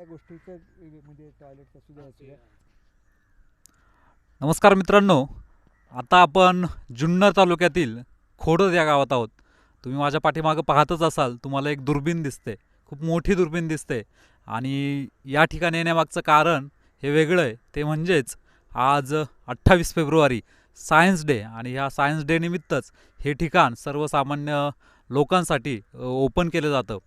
कुठल्या गोष्टीचं म्हणजे टॉयलेट असू द्या असू द्या. नमस्कार मित्रांनो. आता आपण जुन्नर तालुक्यातील खोडद या गावात आहोत. तुम्ही माझ्या पाठीमागं पाहतच असाल, तुम्हाला एक दुर्बीण दिसते, खूप मोठी दुर्बीण दिसते. आणि या ठिकाणी येण्यामागचं कारण हे वेगळं आहे. ते म्हणजेच आज 28 फेब्रुवारी सायन्स डे, आणि ह्या सायन्स डे निमित्तच हे ठिकाण सर्वसामान्य लोकांसाठी ओपन केलं जातं.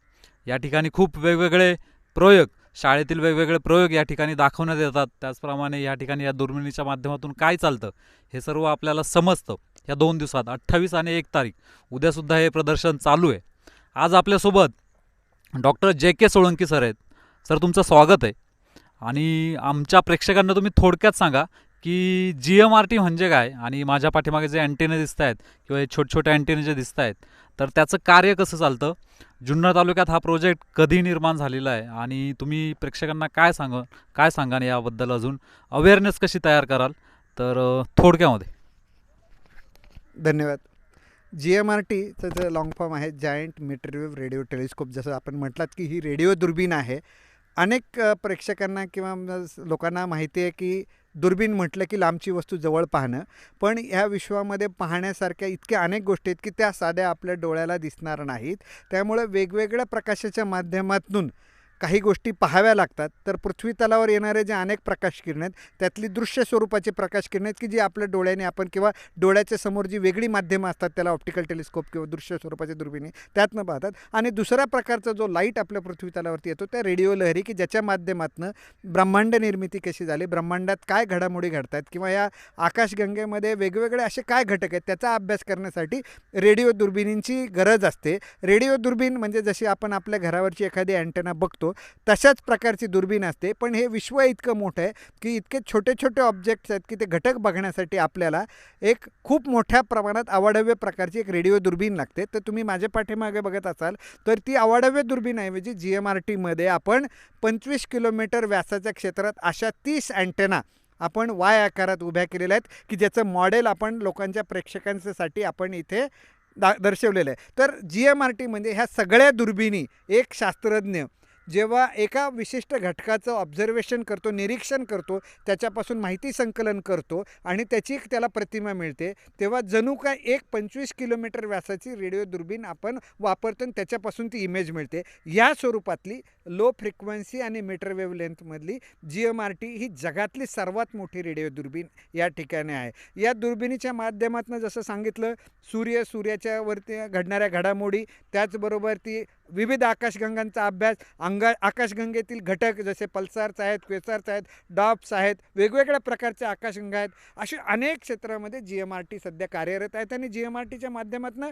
या ठिकाणी खूप वेगवेगळे प्रयोग, शाळेतील वेगवेगळे प्रयोग या ठिकाणी दाखवण्यात येतात. त्याचप्रमाणे या ठिकाणी या दुर्बिणीच्या माध्यमातून काय चालतं हे सर्व आपल्याला समजतं. या 2 दिवसात 28 आणि 1 तारीख उद्यासुद्धा हे प्रदर्शन चालू आहे. आज आपल्यासोबत डॉक्टर JK सोळंकी सर आहेत. सर, तुमचं स्वागत आहे. आणि आमच्या प्रेक्षकांना तुम्ही थोडक्यात सांगा की GMRT म्हणजे काय, आणि माझ्या पाठीमागे जे अँटेने दिसत आहेत किंवा हे छोटे छोटे अँटेने जे दिसत आहेत, तर त्याचं कार्य कसं चालतं, जुन्नर तालुक्यात हा प्रोजेक्ट कधी निर्माण झालेला आहे, आणि तुम्ही प्रेक्षकांना काय सांगा याबद्दल, अजून अवेअरनेस कशी तयार कराल, तर थोडक्यामध्ये. धन्यवाद. GMRTचं जे लॉंग फॉर्म आहे जायंट मिटरवेव्ह रेडिओ टेलिस्कोप. जसं आपण म्हटलात की ही रेडिओ दुर्बीण आहे. अनेक प्रेक्षकांना किंवा लोकांना माहिती आहे की दुर्बीण म्हटलं की लांबची वस्तू जवळ पाहणं, पण ह्या विश्वामध्ये पाहण्यासारख्या इतक्या अनेक गोष्टी आहेत की त्या साध्या आपल्या डोळ्याला दिसणार नाहीत. त्यामुळे वेगवेगळ्या प्रकाशाच्या माध्यमातून काही गोष्टी पाहाव्या लागतात. तर पृथ्वी तलावर येणारे जे अनेक प्रकाश किरण आहेत त्यातली दृश्य स्वरूपाची प्रकाश किरण आहेत की जी आपल्या डोळ्याने आपण किंवा डोळ्याच्या समोर जी वेगळी माध्यमं असतात त्याला ऑप्टिकल टेलिस्कोप किंवा दृश्य स्वरूपाची दुर्बिणी त्यातनं पाहतात. आणि दुसऱ्या प्रकारचा जो लाईट आपल्या पृथ्वी तलावरती येतो त्या रेडिओ लहरी, की ज्याच्या माध्यमातून ब्रह्मांड निर्मिती कशी झाली, ब्रह्मांडात काय घडामोडी घडतात किंवा या आकाशगंगेमध्ये वेगवेगळे असे काय घटक आहेत त्याचा अभ्यास करण्यासाठी रेडिओ दुर्बिणींची गरज असते. रेडिओ दुर्बीण म्हणजे जशी आपण आपल्या घरावरची एखादी अँटेना बघतो तशाच प्रकारची दुर्बीण असते. पण हे विश्व इतकं मोठं आहे की इतके छोटे छोटे ऑब्जेक्ट्स आहेत की ते घटक बघण्यासाठी आपल्याला एक खूप मोठ्या प्रमाणात अवाढव्य प्रकारची एक रेडिओ दुर्बीण लागते. तर तुम्ही माझ्या पाठीमागे बघत असाल तर ती अवाढव्य दुर्बीणऐवजी GMRTमध्ये आपण 25 किलोमीटर व्यासाच्या क्षेत्रात अशा 30 अँटेना आपण वाय आकारात उभ्या केलेल्या आहेत की ज्याचं मॉडेल आपण लोकांच्या प्रेक्षकांसाठी आपण इथे दर्शवलेलं आहे. तर GMRT म्हणजे ह्या सगळ्या दुर्बिणी एक शास्त्रज्ञ जेव्हा एका विशिष्ट घटकाचं ऑब्झर्वेशन करतो, निरीक्षण करतो, त्याच्यापासून माहिती संकलन करतो आणि त्याची त्याला प्रतिमा मिळते, तेव्हा जणू काय एक 25 किलोमीटर व्यासाची रेडिओ दुर्बीण आपण वापरतो आणि त्याच्यापासून ती इमेज मिळते. या स्वरूपातली लो फ्रिक्वेन्सी आणि मीटर वेव्ह लेंथमधली GMRT ही जगातली सर्वात मोठी रेडिओ दुर्बीण या ठिकाणी आहे. या दुर्बिणीच्या माध्यमातून जसं सांगितलं सूर्याच्या वरती घडणाऱ्या घडामोडी, त्याचबरोबर ती विविध आकाशगंगांचा अभ्यास, आकाशगंगेतील घटक जसे पल्सार्स आहेत, क्वेसार्स आहेत, डॉप्स आहेत, वेगवेगळ्या प्रकारच्या आकाशगंगा आहेत. अशी अनेक क्षेत्रामध्ये GMRT सध्या कार्यरत आहेत आणि GMRTच्या माध्यमातून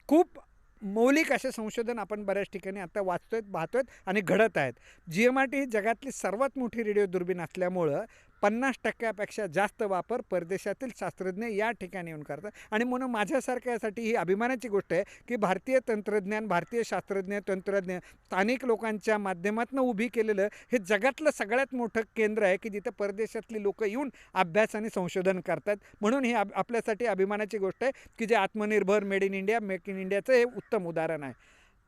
खूप मौलिक असे संशोधन आपण बऱ्याच ठिकाणी आता वाचतोय, पाहतोय आणि घडत आहेत. GMRT ही जगातली सर्वात मोठी रेडिओ दुर्बीण असल्यामुळं 50% जास्त वापर परदेशातील शास्त्रज्ञ या ठिकाणी येऊन करतात. आणि म्हणून माझ्यासारख्यासाठी ही अभिमानाची गोष्ट आहे की भारतीय तंत्रज्ञान, भारतीय शास्त्रज्ञ, तंत्रज्ञ, स्थानिक लोकांच्या माध्यमातून उभी केलेलं हे जगातलं सगळ्यात मोठं केंद्र आहे की जिथं परदेशातली लोक येऊन अभ्यास आणि संशोधन करतात. म्हणून ही आपल्यासाठी अभिमानाची गोष्ट आहे की जे आत्मनिर्भर, made in India, make in इंडियाचं हे उत्तम उदाहरण आहे.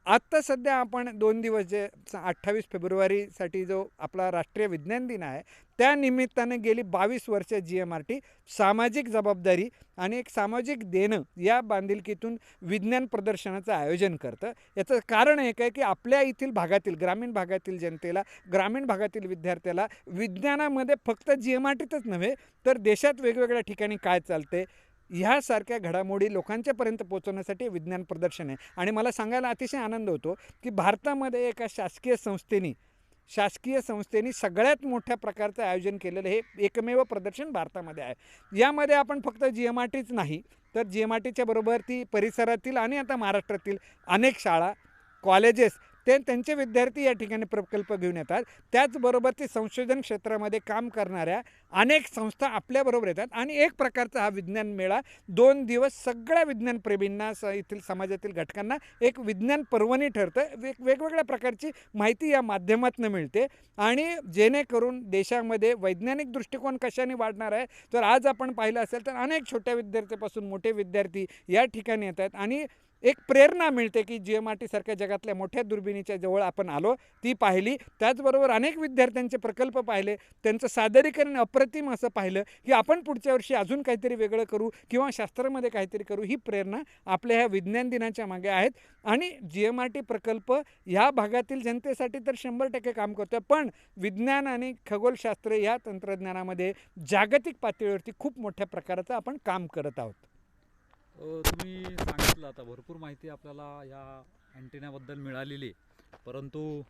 आत्ता सध्या आपण 2 दिवस जे 28 फेब्रुवारीसाठी जो आपला राष्ट्रीय विज्ञान दिन आहे त्या निमित्ताने गेली 22 वर्ष GMRT सामाजिक जबाबदारी आणि एक सामाजिक देणं या बांधिलकीतून विज्ञान प्रदर्शनाचं आयोजन करतं. याचं कारण एक आहे की आपल्या येथील भागातील, ग्रामीण भागातील जनतेला, ग्रामीण भागातील विद्यार्थ्याला विज्ञानामध्ये फक्त GMRTच नव्हे तर देशात वेगवेगळ्या ठिकाणी काय चालते ह्यासारख्या घडामोडी लोकांच्यापर्यंत पोहोचवण्यासाठी विज्ञान प्रदर्शन आहे. आणि मला सांगायला अतिशय आनंद होतो की भारतामध्ये एका शासकीय संस्थेने सगळ्यात मोठ्या प्रकारचं आयोजन केलेलं हे एकमेव प्रदर्शन भारतामध्ये आहे. यामध्ये आपण फक्त GMRTच नाही तर GMRTच्या बरोबर ती परिसरातील आणि आता महाराष्ट्रातील अनेक शाळा, कॉलेजेस त्यांचे विद्यार्थी या ठिकाणी प्रकल्प घेऊन येतात. त्याचबरोबर ते संशोधन क्षेत्रामध्ये काम करणाऱ्या अनेक संस्था आपल्याबरोबर येतात आणि एक प्रकारचा हा विज्ञान मेळा 2 दिवस सगळ्या विज्ञानप्रेमींना, येथील समाजातील घटकांना एक विज्ञान पर्वणी ठरतं. वेगवेगळ्या प्रकारची माहिती या माध्यमातून मिळते आणि जेणेकरून देशामध्ये वैज्ञानिक दृष्टिकोन कशाने वाढणार आहे तर आज आपण पाहिलं असेल तर अनेक छोट्या विद्यार्थ्यापासून मोठे विद्यार्थी या ठिकाणी येत आहेत आणि एक प्रेरणा मिळते की GMRT सारख्या जगातल्या मोठ्या दुर्बिणीच्या जवळ आपण आलो, ती पाहिली. त्याचबरोबर अनेक विद्यार्थ्यांचे प्रकल्प पाहिले, त्यांचं सादरीकरण अप्रतिम असं पाहिलं की आपण पुढच्या वर्षी अजून काहीतरी वेगळं करू किंवा शास्त्रामध्ये काहीतरी करू, ही प्रेरणा आपल्या ह्या विज्ञान दिनाच्या मागे आहेत. आणि GMRT प्रकल्प ह्या भागातील जनतेसाठी तर 100% काम करतोय, पण विज्ञान आणि खगोलशास्त्र या तंत्रज्ञानामध्ये जागतिक पातळीवरती खूप मोठ्या प्रकाराचं आपण काम करत आहोत. तुम्ही सांगितलं आता भरपूर माहिती आपल्याला या अँटेनाबद्दल मिळालेली आहे. परंतु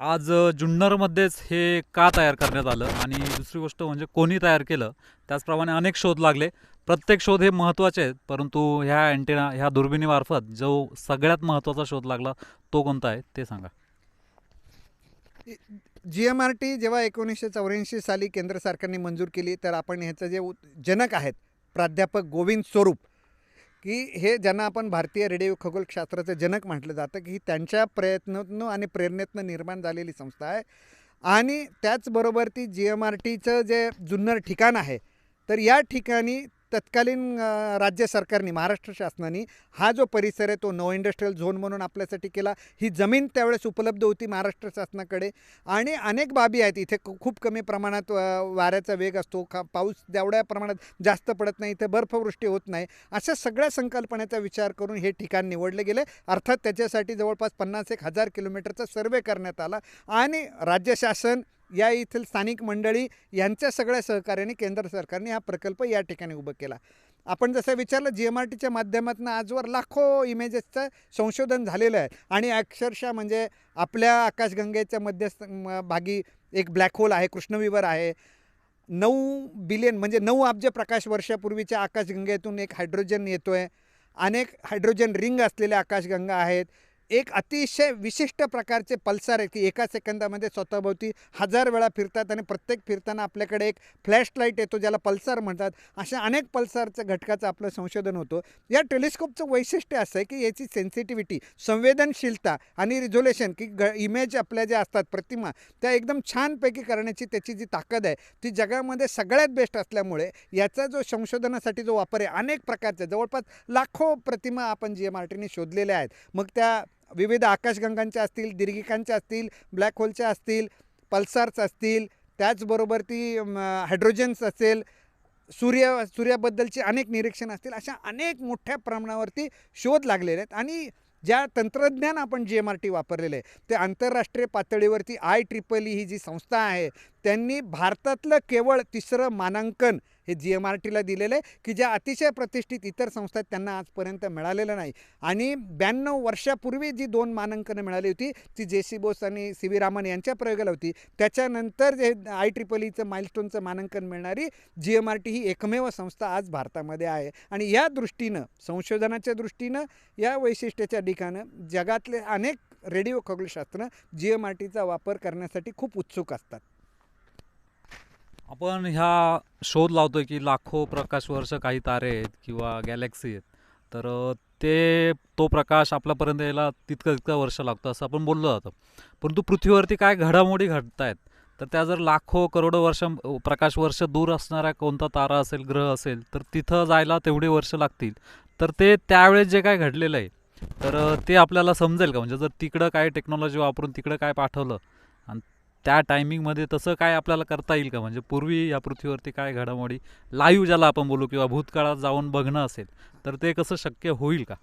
आज जुन्नरमध्येच हे का तयार करण्यात आलं आणि दुसरी गोष्ट म्हणजे कोणी तयार केलं, त्याचप्रमाणे अनेक शोध लागले. प्रत्येक शोध हे महत्त्वाचे आहेत, परंतु ह्या अँटेना ह्या दुर्बिणीमार्फत जो सगळ्यात महत्त्वाचा शोध लागला तो कोणता आहे ते सांगा. GMRT जेव्हा 1984 साली केंद्र सरकारने मंजूर केली, तर आपण ह्याचं जे जनक आहेत प्राध्यापक गोविंद स्वरूप, की हे ज्यांना आपण भारतीय रेडिओ खगोलशास्त्राचं जनक म्हटलं जातं, की ही त्यांच्या प्रयत्नातून आणि प्रेरणेतून निर्माण झालेली संस्था आहे. आणि त्याचबरोबर ती GMRTचं जे जुन्नर ठिकाण आहे, तर या ठिकाणी तत्कालीन राज्य सरकारने, महाराष्ट्र शासनाने हा जो परिसर आहे तो नो इंडस्ट्रियल झोन म्हणून आपल्यासाठी केला. ही जमीन त्यावेळेस उपलब्ध होती महाराष्ट्र शासनाकडे. आणि अनेक बाबी आहेत इथे. खूप कमी प्रमाणात वाऱ्याचा वेग असतो, पाऊस तेवढ्या प्रमाणात जास्त पडत नाही, इथे बर्फवृष्टी होत नाही. अशा सगळ्या संकल्पनेचा विचार करून हे ठिकाण निवडले गेले. अर्थात त्याच्यासाठी जवळपास 50-1,000 किलोमीटरचा सर्वे करण्यात आला आणि राज्य शासन या येथील स्थानिक मंडळी यांच्या सगळ्या सहकार्याने केंद्र सरकारने हा प्रकल्प या ठिकाणी उभं केला. आपण जसं विचारलं, GMRTच्या माध्यमातून आजवर लाखो इमेजेसचं संशोधन झालेलं आहे. आणि अक्षरशः म्हणजे आपल्या आकाशगंगेच्या मध्यस्थ भागी एक ब्लॅक होल आहे, कृष्णविवर आहे. 9 बिलियन म्हणजे 9 अब्ज प्रकाश वर्षापूर्वीच्या आकाशगंगेतून एक हायड्रोजन येतोय. अनेक हायड्रोजन रिंग असलेल्या आकाशगंगा आहेत. एक अतिशय विशिष्ट प्रकारचे पल्सार आहेत की एका सेकंदामध्ये स्वतःभोवती 1000 वेळा फिरतात आणि प्रत्येक फिरताना आपल्याकडे एक फ्लॅश लाईट येतो, ज्याला पल्सार म्हणतात. अशा अनेक पल्सारच्या घटकाचं आपलं संशोधन होतं. या टेलिस्कोपचं वैशिष्ट्य असं आहे की याची सेन्सिटिव्हिटी, संवेदनशीलता आणि रिझोल्युशन, की इमेज आपल्या ज्या असतात प्रतिमा, त्या एकदम छानपैकी करण्याची त्याची जी ताकद आहे ती जगामध्ये सगळ्यात बेस्ट असल्यामुळे याचा जो संशोधनासाठी जो वापर आहे, अनेक प्रकारच्या जवळपास लाखो प्रतिमा आपण GMRTने शोधलेल्या आहेत. मग त्या विविध आकाशगंगांच्या असतील, दीर्घिकांच्या असतील, ब्लॅक होलच्या असतील, पल्सार्स असतील, त्याचबरोबर ती हायड्रोजन्स असेल, सूर्याबद्दलची अनेक निरीक्षण असतील. अशा अनेक मोठ्या प्रमाणावरती शोध लागलेले आहेत. आणि ज्या तंत्रज्ञान आपण GMRT वापरलेलं आहे ते आंतरराष्ट्रीय पातळीवरती IEEE ही जी संस्था आहे त्यांनी भारतातलं केवळ 3रं मानांकन हे GMRTला दिलेलं आहे, की ज्या अतिशय प्रतिष्ठित इतर संस्था त्यांना आजपर्यंत मिळालेलं नाही. आणि 92 वर्षापूर्वी जी 2 मानांकनं मिळाली होती ती JC बोस आणि CV रामन यांच्या प्रयोगाला होती. त्याच्यानंतर जे IEEEचं माइलस्टोनचं मानांकन मिळणारी GMRT ही एकमेव संस्था आज भारतामध्ये आहे. आणि या दृष्टीनं, संशोधनाच्या दृष्टीनं, या वैशिष्ट्याच्या ठिकाणं जगातले अनेक रेडिओ खगोलशास्त्र GMRTचा वापर करण्यासाठी खूप उत्सुक असतात. आपण ह्या शोध लावतोय की लाखो प्रकाश वर्ष काही तारे आहेत किंवा गॅलेक्सी आहेत, तर तो प्रकाश आपल्यापर्यंत यायला तितकं वर्ष लागतं असं आपण बोललं जातं. परंतु पृथ्वीवरती काय घडामोडी घडत आहेत, तर त्या जर लाखो करोडो प्रकाश वर्ष दूर असणारा कोणता तारा असेल, ग्रह असेल, तर तिथं जायला तेवढे वर्ष लागतील. तर ते त्यावेळेस जे काय घडलेलं आहे तर ते आपल्याला समजेल का? म्हणजे जर तिकडं काय टेक्नॉलॉजी वापरून तिकडं काय पाठवलं आणि त्या टायमिंगमध्ये तसं काय आपल्याला करता येईल का? म्हणजे पूर्वी या पृथ्वीवरती काय घडामोडी लाईव्ह ज्याला आपण बोलू किंवा भूतकाळात जाऊन बघणं असेल, तर ते कसं शक्य होईल का?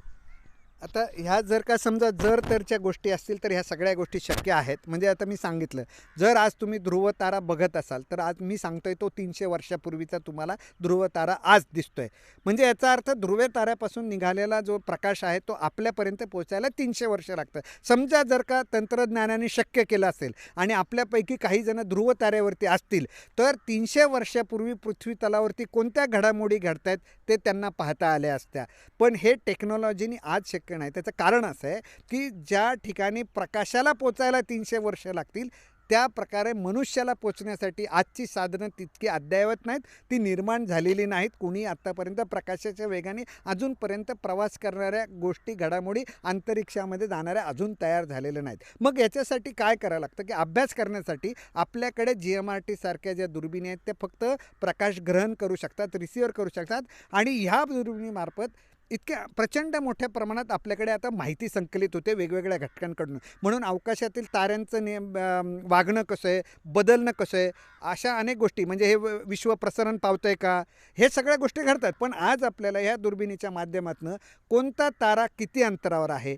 आता ह्या जर का समजा जर तरच्या गोष्टी असतील तर ह्या सगळ्या गोष्टी शक्य आहेत. म्हणजे आता मी सांगितलं, जर आज तुम्ही ध्रुव तारा बघत असाल तर आज मी सांगतोय तो 300 वर्षापूर्वीचा तुम्हाला ध्रुव तारा आज दिसतोय. म्हणजे याचा अर्थ ध्रुव ताऱ्यापासून निघालेला जो प्रकाश आहे तो आपल्यापर्यंत पोहोचायला 300 वर्ष लागतं. समजा जर का तंत्रज्ञानाने शक्य केलं असेल आणि आपल्यापैकी काही जण ध्रुव ताऱ्यावरती असतील तर 300 वर्षापूर्वी पृथ्वी तलावरती कोणत्या घडामोडी घडत आहेत ते त्यांना पाहता आल्या असत्या. पण हे टेक्नॉलॉजीने आज शक्य नाही. त्याचं कारण असं आहे की ज्या ठिकाणी प्रकाशाला पोचायला 300 वर्ष लागतील त्या प्रकारे मनुष्याला पोचण्यासाठी आजची साधनं तितकी अद्ययावत नाहीत, ती निर्माण झालेली नाहीत. कोणी आत्तापर्यंत प्रकाशाच्या वेगाने अजूनपर्यंत प्रवास करणाऱ्या गोष्टी, घडामोडी, अंतरिक्षामध्ये जाणाऱ्या अजून तयार झालेल्या नाहीत. मग याच्यासाठी काय करावं लागतं की अभ्यास करण्यासाठी आपल्याकडे GMRT सारख्या ज्या दुर्बिणी आहेत त्या फक्त प्रकाश ग्रहण करू शकतात, रिसिव्हर करू शकतात. आणि ह्या दुर्बिणीमार्फत इतक्या प्रचंड मोठ्या प्रमाणात आपल्याकडे आता माहिती संकलित होते वेगवेगळ्या घटकांकडून. म्हणून अवकाशातील ताऱ्यांचं वागणं कसं आहे, बदलणं कसं आहे, अशा अनेक गोष्टी म्हणजे हे विश्व प्रसरण पावतंय का, हे सगळ्या गोष्टी घडतात. पण आज आपल्याला ह्या दुर्बिणीच्या माध्यमातून कोणता तारा किती अंतरावर आहे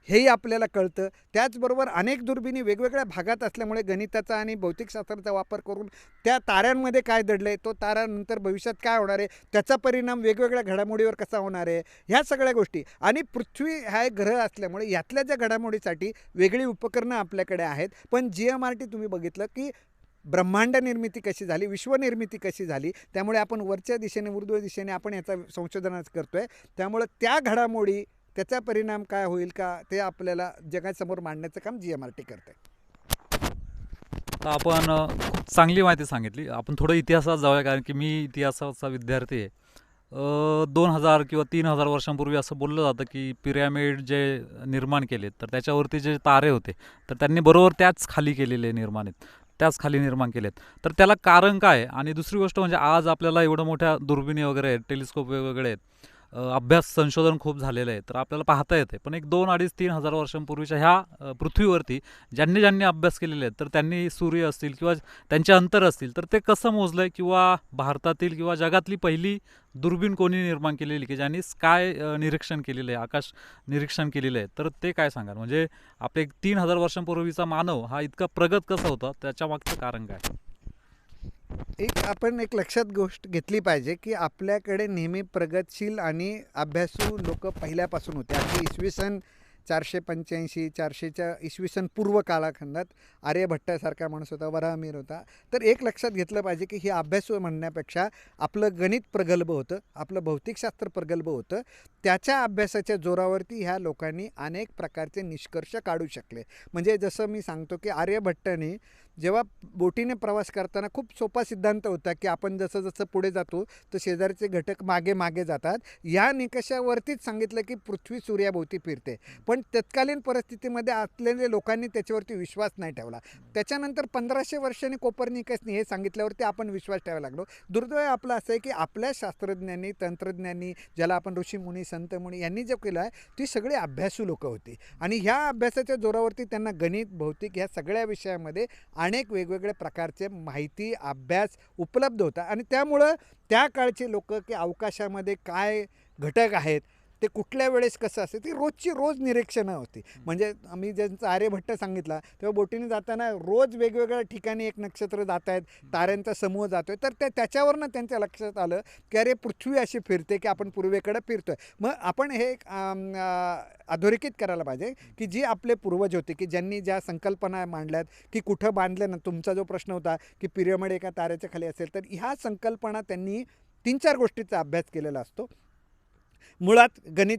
हेही आपल्याला कळतं. त्याचबरोबर अनेक दुर्बिणी वेगवेगळ्या भागात असल्यामुळे गणिताचा आणि भौतिकशास्त्राचा वापर करून त्या ताऱ्यांमध्ये काय दडलं आहे, तो तारा नंतर भविष्यात काय होणार आहे, त्याचा परिणाम वेगवेगळ्या घडामोडीवर कसा होणार आहे, ह्या सगळ्या गोष्टी. आणि पृथ्वी हा एक ग्रह असल्यामुळे यातल्या ज्या घडामोडीसाठी वेगळी उपकरणं आपल्याकडे आहेत. पण GMRT तुम्ही बघितलं की ब्रह्मांड निर्मिती कशी झाली, विश्वनिर्मिती कशी झाली, त्यामुळे आपण वरच्या दिशेने ऊर्ध्व दिशेने आपण याचा संशोधनाच करतो आहे. त्यामुळं त्या घडामोडी त्याचा परिणाम काय होईल का ते आपल्याला जगासमोर मांडण्याचं काम GMRT करते. तर आपण खूप चांगली माहिती सांगितली. आपण थोडं इतिहासात जाऊया, कारण की मी इतिहासाचा विद्यार्थी आहे. 2000 किंवा 3000 वर्षांपूर्वी असं बोललं जातं की पिरॅमिड जे निर्माण केले तर त्याच्यावरती जे तारे होते तर त्यांनी बरोबर त्याच खाली केलेले निर्माण आहेत, त्याच खाली निर्माण केलेत. तर त्याला कारण काय? आणि दुसरी गोष्ट म्हणजे आज आपल्याला एवढं मोठ्या दुर्बिणी वगैरे आहेत, टेलिस्कोप वेगवेगळे आहेत, अभ्यास संशोधन खूप झालेलं आहे, तर आपल्याला पाहता येते. पण एक 2, 2.5, 3,000 वर्षांपूर्वीच्या ह्या पृथ्वीवरती ज्यांनी ज्यांनी अभ्यास केलेले आहेत तर त्यांनी सूर्य असतील किंवा त्यांचे अंतर असतील तर ते कसं मोजलं आहे, किंवा भारतातील किंवा जगातली पहिली दुर्बीण कोणी निर्माण केलेली की ज्यांनी स्काय निरीक्षण केलेलं आहे, आकाश निरीक्षण केलेलं आहे, तर ते काय सांगाल? म्हणजे आपले 3,000 वर्षांपूर्वीचा मानव हा इतका प्रगत कसा होता, त्याच्या मागचं कारण काय? आपण एक लक्षात गोष्ट घेतली पाहिजे की आपल्याकडे नेहमी प्रगतशील आणि अभ्यासू लोक पहिल्यापासून होते. अगदी इसवी सन 485 400च्या इसवी सन पूर्व कालखंडात आर्यभट्टासारखा माणूस होता, वराहमिहिर होता. तर एक लक्षात घेतलं पाहिजे की हे अभ्यासू म्हणण्यापेक्षा आपलं गणित प्रगल्भ होतं, आपलं भौतिकशास्त्र प्रगल्भ होतं. त्याच्या अभ्यासाच्या जोरावरती ह्या लोकांनी अनेक प्रकारचे निष्कर्ष काढू शकले. म्हणजे जसं मी सांगतो की आर्यभट्टाने जेव्हा बोटीने प्रवास करताना खूप सोपा सिद्धांत होता की आपण जसं जसं पुढे जातो तर शेजारचे घटक मागे मागे जातात. या निकषावरतीच सांगितलं की पृथ्वी सूर्याभोवती फिरते. पण तत्कालीन परिस्थितीमध्ये असलेल्या लोकांनी त्याच्यावरती विश्वास नाही ठेवला. त्याच्यानंतर 1500 वर्षांनी कोपर्निकसनी हे सांगितल्यावरती आपण विश्वास ठेवायला लागलो. दुर्दैव आपलं असं आहे की आपल्या शास्त्रज्ञांनी, तंत्रज्ञांनी, ज्याला आपण ऋषीमुनी, संतमुनी यांनी जे केलं आहे ती सगळी अभ्यासू लोकं होती. आणि ह्या अभ्यासाच्या जोरावरती त्यांना गणित, भौतिक ह्या सगळ्या विषयामध्ये अनेक वेगवेगळ्या प्रकारचे माहिती, अभ्यास उपलब्ध होता. आणि त्यामुळं त्या काळचे लोक की अवकाशामध्ये काय घटक आहेत, ते कुठल्या वेळेस कसं असते, ती रोजची रोज निरीक्षणं होती. म्हणजे आम्ही ज्यांचा आर्यभट्ट सांगितला तेव्हा बोटीने जाताना रोज वेगवेगळ्या ठिकाणी एक नक्षत्र जात आहेत, ताऱ्यांचा समूह जातो आहे. तर त्याच्यावरनं त्यांच्या लक्षात आलं की अरे पृथ्वी अशी फिरते की आपण पूर्वेकडे फिरतो आहे. मग आपण हे एक अधोरेखित करायला पाहिजे की जी आपले पूर्वज होते की ज्यांनी ज्या संकल्पना मांडल्यात की कुठं बांधलं ना, तुमचा जो प्रश्न होता की पिरॅमिड एका ताऱ्याच्या खाली असेल, तर ह्या संकल्पना त्यांनी 3-4 गोष्टीचा अभ्यास केलेला असतो. मुळात गणित,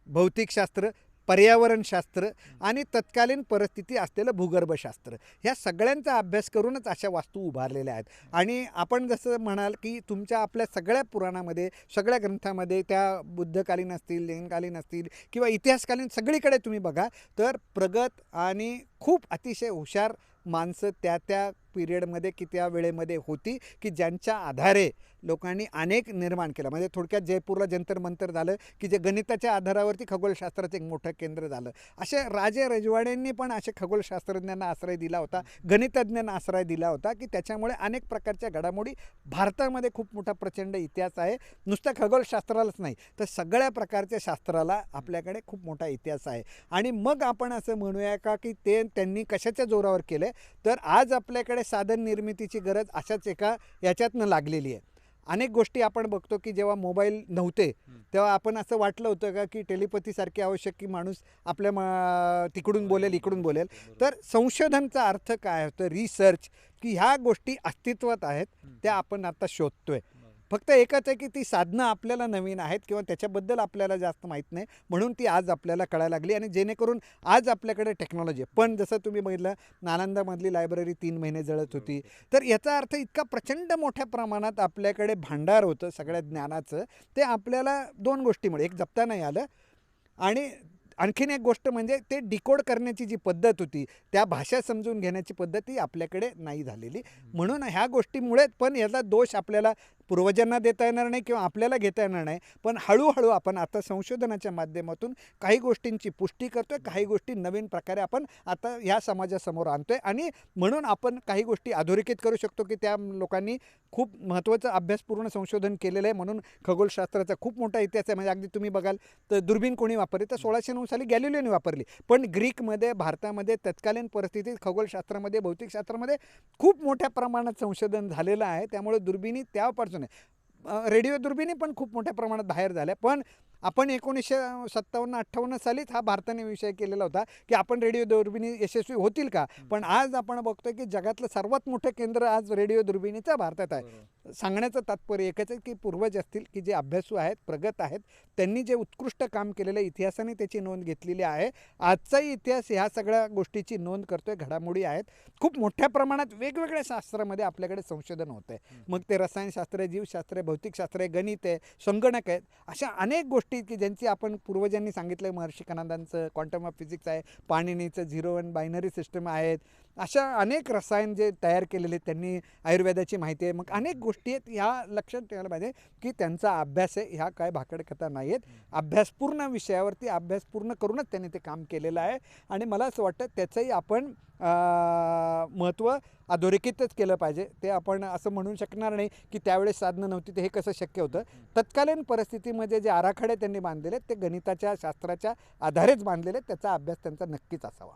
भौतिकशास्त्र, पर्यावरणशास्त्र आणि तत्कालीन परिस्थिती असलेलं भूगर्भशास्त्र, ह्या सगळ्यांचा अभ्यास करूनच अशा वास्तू उभारलेल्या आहेत. आणि आपण जसं म्हणाल की तुमच्या आपल्या सगळ्या पुराणामध्ये, सगळ्या ग्रंथामध्ये, त्या बुद्धकालीन असतील, जैनकालीन असतील किंवा इतिहासकालीन, सगळीकडे तुम्ही बघा तर प्रगत आणि खूप अतिशय हुशार माणसं त्या त्या पिरियडमध्ये की त्या वेळेमध्ये होती की ज्यांच्या आधारे लोकांनी अनेक निर्माण केलं. म्हणजे थोडक्यात जयपूरला जंतर मंतर झालं की जे गणिताच्या आधारावरती खगोलशास्त्राचं एक मोठं केंद्र झालं. असे राजे रजवाड्यांनी पण असे खगोलशास्त्रज्ञांना आश्रय दिला होता, गणितज्ञांना आश्रय दिला होता की त्याच्यामुळे अनेक प्रकारच्या घडामोडी, भारतामध्ये खूप मोठा प्रचंड इतिहास आहे. नुसतं खगोलशास्त्रालाच नाही तर सगळ्या प्रकारच्या शास्त्राला आपल्याकडे खूप मोठा इतिहास आहे. आणि मग आपण असं म्हणूया का की त्यांनी कशाच्या जोरावर केलं, तर आज आपल्याकडे साधन निर्मितीची गरज अशाच एका याच्यातनं लागलेली आहे. अनेक गोष्टी आपण बघतो की जेव्हा मोबाईल नव्हते तेव्हा आपण असं वाटलं होतं का की टेलिपथीसारखी आवश्यक की माणूस आपल्या तिकडून बोलेल, इकडून बोलेल. तर संशोधनचा अर्थ काय होतं, रिसर्च, की ह्या गोष्टी अस्तित्वात आहेत, त्या आपण आता शोधतोय. फक्त एकच आहे की ती साधनं आपल्याला नवीन आहेत किंवा त्याच्याबद्दल आपल्याला जास्त माहीत नाही, म्हणून ती आज आपल्याला कळायला लागली. आणि जेणेकरून आज आपल्याकडे टेक्नॉलॉजी आहे. पण जसं तुम्ही बघितलं नालंदामधली लायब्ररी 3 महिने जळत होती, तर याचा अर्थ इतका प्रचंड मोठ्या प्रमाणात आपल्याकडे भांडार होतं सगळ्या ज्ञानाचं, ते आपल्याला 2 गोष्टीमुळे, एक जपता नाही आलं आणि आणखीन एक गोष्ट म्हणजे ते डिकोड करण्याची जी पद्धत होती, त्या भाषा समजून घेण्याची पद्धती आपल्याकडे नाही झालेली. म्हणून ह्या गोष्टीमुळे पण याचा दोष आपल्याला पूर्वजांना देता येणार नाही किंवा आपल्याला घेता येणार नाही, पण हळूहळू आपण आता संशोधनाच्या माध्यमातून काही गोष्टींची पुष्टी करतोय, काही गोष्टी नवीन प्रकारे आपण आता या समाजासमोर आणतोय आणि म्हणून आपण काही गोष्टी अधोरेखित करू शकतो की त्या लोकांनी खूप महत्त्वाचं अभ्यासपूर्ण संशोधन केलेलं आहे. म्हणून खगोलशास्त्राचा खूप मोठा इतिहास आहे. म्हणजे अगदी तुम्ही बघाल तर दुर्बीण कोणी वापरली तर 1609 साली गॅलिलिओने वापरली, पण ग्रीकमध्ये, भारतामध्ये तत्कालीन परिस्थितीत खगोलशास्त्रामध्ये, भौतिकशास्त्रामध्ये खूप मोठ्या प्रमाणात संशोधन झालेलं आहे. त्यामुळे दुर्बिणी त्यापासून आहे. रेडिओ दुर्बिणी पण खूप मोठ्या प्रमाणात बाहेर झाल्या. पण आपण 1957-58 सालीच हा भारताने विषय केलेला होता की आपण रेडिओ दुर्बिणी यशस्वी होतील का, पण आज आपण बघतोय की जगातलं सर्वात मोठं केंद्र आज रेडिओ दुर्बिणीचं भारतात आहे. सांगण्याचं तात्पर्य एकच आहे की पूर्वज असतील की जे अभ्यासू आहेत, प्रगत आहेत, त्यांनी जे उत्कृष्ट काम केलेलं आहे, इतिहासाने त्याची नोंद घेतलेली आहे. आजचाही इतिहास ह्या सगळ्या गोष्टीची नोंद करतोय, घडामोडी आहेत. खूप मोठ्या प्रमाणात वेगवेगळ्या शास्त्रामध्ये आपल्याकडे संशोधन होतं आहे. मग ते रसायनशास्त्र आहे, जीवशास्त्र आहे, भौतिकशास्त्र आहे, गणित आहे, संगणक आहेत, अशा अनेक गोष्टी की ज्यांची आपण पूर्वजांनी सांगितलं. महर्षी कनादांचं क्वांटम ऑफ फिजिक्स आहे, पाणिनीचं 0 1 बायनरी सिस्टम आहेत, अशा अनेक रसायन जे तयार केलेले त्यांनी, आयुर्वेदाची माहिती आहे. मग अनेक गोष्टी आहेत. ह्या लक्षात ठेवायला पाहिजे की त्यांचा अभ्यास आहे, ह्या काय भाकड कथा नाही आहेत. अभ्यासपूर्ण विषयावरती अभ्यास पूर्ण करूनच त्यांनी ते काम केलेलं आहे आणि मला असं वाटतं त्याचंही आपण महत्त्व अधोरेखितच केलं पाहिजे. ते आपण असं म्हणू शकणार नाही की त्यावेळेस साधनं नव्हती तर हे कसं शक्य होतं. तत्कालीन परिस्थितीमध्ये जे आराखडे त्यांनी बांधलेले आहेत ते गणिताच्या, शास्त्राच्या आधारेच बांधलेले आहेत. त्याचा अभ्यास त्यांचा नक्कीच असावा.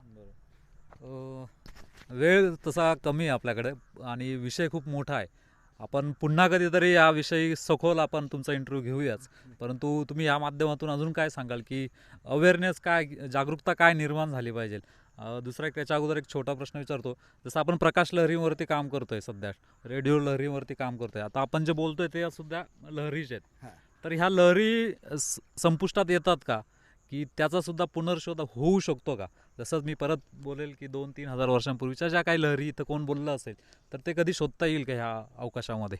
वेळ तसा कमी आहे आपल्याकडे आणि विषय खूप मोठा आहे. आपण पुन्हा कधीतरी याविषयी सखोल आपण तुमचा इंटरव्ह्यू घेऊयाच. परंतु तुम्ही या माध्यमातून अजून काय सांगाल की अवेअरनेस काय, जागरूकता काय निर्माण झाली पाहिजे? दुसरा एक त्याच्या अगोदर एक छोटा प्रश्न विचारतो. जसं आपण प्रकाश लहरीवरती काम करतोय, सध्या रेडिओ लहरीवरती काम करतोय, आता आपण जे बोलतोय ते सुद्धा लहरीच आहेत. तर ह्या लहरी संपुष्टात येतात का, की त्याचा सुद्धा पुनर्शोध होऊ शकतो का? जसंच मी परत बोलेल की 2-3 हजार वर्षांपूर्वीच्या ज्या काही लहरी इथं कोण बोललं असेल तर ते कधी शोधता येईल का ह्या अवकाशामध्ये?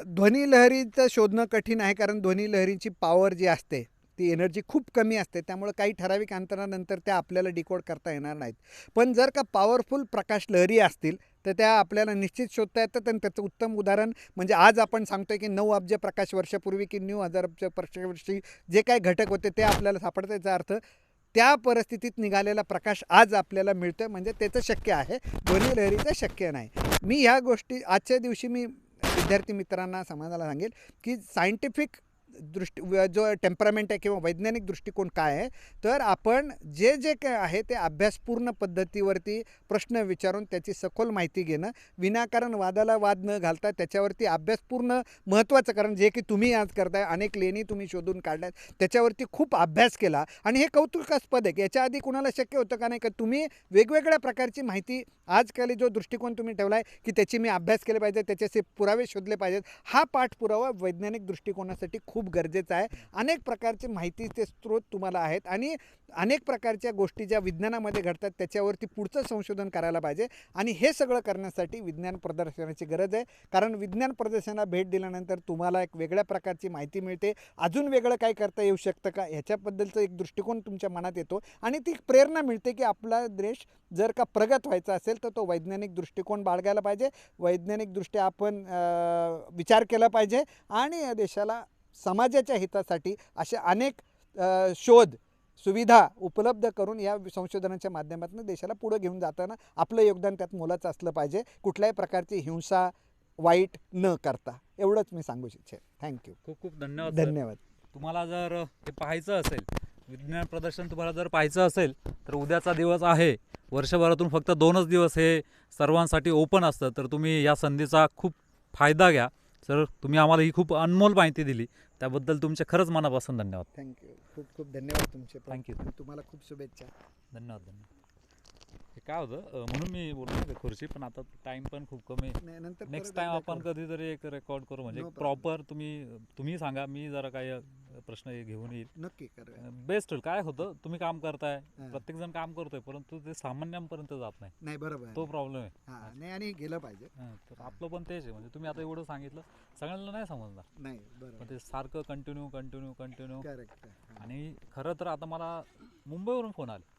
ध्वनी लहरीचं शोधणं कठीण आहे, कारण ध्वनी लहरीची पॉवर जी असते ती एनर्जी खूप कमी असते. त्यामुळे काही ठराविक अंतरानंतर त्या आपल्याला डिकोड करता येणार नाहीत. पण जर का पॉवरफुल प्रकाश लहरी असतील तर त्या आपल्याला निश्चित शोधता येतात. आणि त्याचं उत्तम उदाहरण म्हणजे आज आपण सांगतोय की 9 अब्ज प्रकाश वर्षापूर्वी की 9,000 अब्ज वर्षी जे काही घटक होते ते आपल्याला सापडतात. याचा अर्थ त्या परिस्थितीत निघालेला प्रकाश आज आपल्याला मिळतोय, म्हणजे त्याचं शक्य आहे, ध्वनी लहरीचं शक्य नाही. मी ह्या गोष्टी आजच्या दिवशी मी विद्यार्थी मित्रांना, समाजाला सांगेल की सायंटिफिक जो टेम्परामेंट आहे किंवा वैज्ञानिक दृष्टिकोन काय आहे, तर आपण जे जे काय आहे ते अभ्यासपूर्ण पद्धतीवरती प्रश्न विचारून त्याची सखोल माहिती घेणं, विनाकारण वादाला वाद न घालता त्याच्यावरती अभ्यासपूर्ण महत्त्वाचं, कारण जे की तुम्ही आज करताय, अनेक लेणी तुम्ही शोधून काढल्यात, त्याच्यावरती खूप अभ्यास केला आणि हे कौतुकास्पद आहे की याच्या आधी कुणाला शक्य होतं का नाही, का तुम्ही वेगवेगळ्या प्रकारची माहिती, आजकाल जो दृष्टिकोन तुम्ही ठेवला आहे की त्याची मी अभ्यास केले पाहिजे, त्याच्याचे पुरावे शोधले पाहिजेत, हा पाठपुरावा वैज्ञानिक दृष्टिकोनासाठी खूप गरजेचं आहे. अनेक प्रकारचे माहितीचे स्रोत तुम्हाला आहेत आणि अनेक प्रकारच्या गोष्टी ज्या विज्ञानामध्ये घडतात त्याच्यावरती पुढचं संशोधन करायला पाहिजे. आणि हे सगळं करण्यासाठी विज्ञान प्रदर्शनाची गरज आहे, कारण विज्ञान प्रदर्शनाला भेट दिल्यानंतर तुम्हाला एक वेगळ्या प्रकारची माहिती मिळते. अजून वेगळं काय करता येऊ शकतं का ह्याच्याबद्दलचं एक दृष्टिकोन तुमच्या मनात येतो आणि ती प्रेरणा मिळते की आपला देश जर का प्रगत व्हायचा असेल तर तो वैज्ञानिक दृष्टिकोन बाळगायला पाहिजे, वैज्ञानिकदृष्ट्या आपण विचार केला पाहिजे आणि या देशाला समाजाच्या हितासाठी अशा अनेक शोध सुविधा उपलब्ध करून या संशोधनाच्या माध्यमातून देशाला पुढे घेऊन जाताना आपलं योगदान त्यात मोलाचं असलं पाहिजे, कुठल्याही प्रकारची हिंसा वाईट न करता. एवढंच मी सांगू इच्छिते. थँक्यू. खूप खूप धन्यवाद. धन्यवाद. तुम्हाला जर हे पाहायचं असेल, विज्ञान प्रदर्शन तुम्हाला जर पाहायचं असेल तर उद्याचा दिवस आहे. वर्षभरातून फक्त 2च दिवस हे सर्वांसाठी ओपन असतं, तर तुम्ही या संधीचा खूप फायदा घ्या. सर, तुम्ही आम्हाला ही खूप अनमोल माहिती दिली, त्याबद्दल तुमचे खरंच मनापासून धन्यवाद. थँक्यू. खूप खूप धन्यवाद तुमचे. थँक्यू. तुम्हाला खूप शुभेच्छा. धन्यवाद. हे काय होतं, म्हणून मी बोललो नाही खुर्ची, पण आता टाइम पण खूप कमी आहे. नाही, नंतर नेक्स्ट परत टाइम एकदा आपण करू. कधीतरी एक रेकॉर्ड करू, म्हणजे No problem. प्रॉपर तुम्ही सांगा, मी जरा काही प्रश्न घेऊन येईल. नक्की करूया. बेस्ट होईल. काय होतं, तुम्ही काम करताय, हां. प्रत्येक जण काम करतोय, परंतु ते सामान्यांपर्यंत जात नाही, नाही, बरोबर आहे. तो प्रॉब्लेम आहे. हां, नाही, आणि गेलं पाहिजे. तर आपलं पण तेच आहे, म्हणजे तुम्ही आता एवढं सांगितलं, सगळ्यांना नाही समजणार, नाही, पण बरोबर. ते सारखं कंटिन्यू करेक्ट. आणि खरं तर आता मला मुंबईवरून फोन आले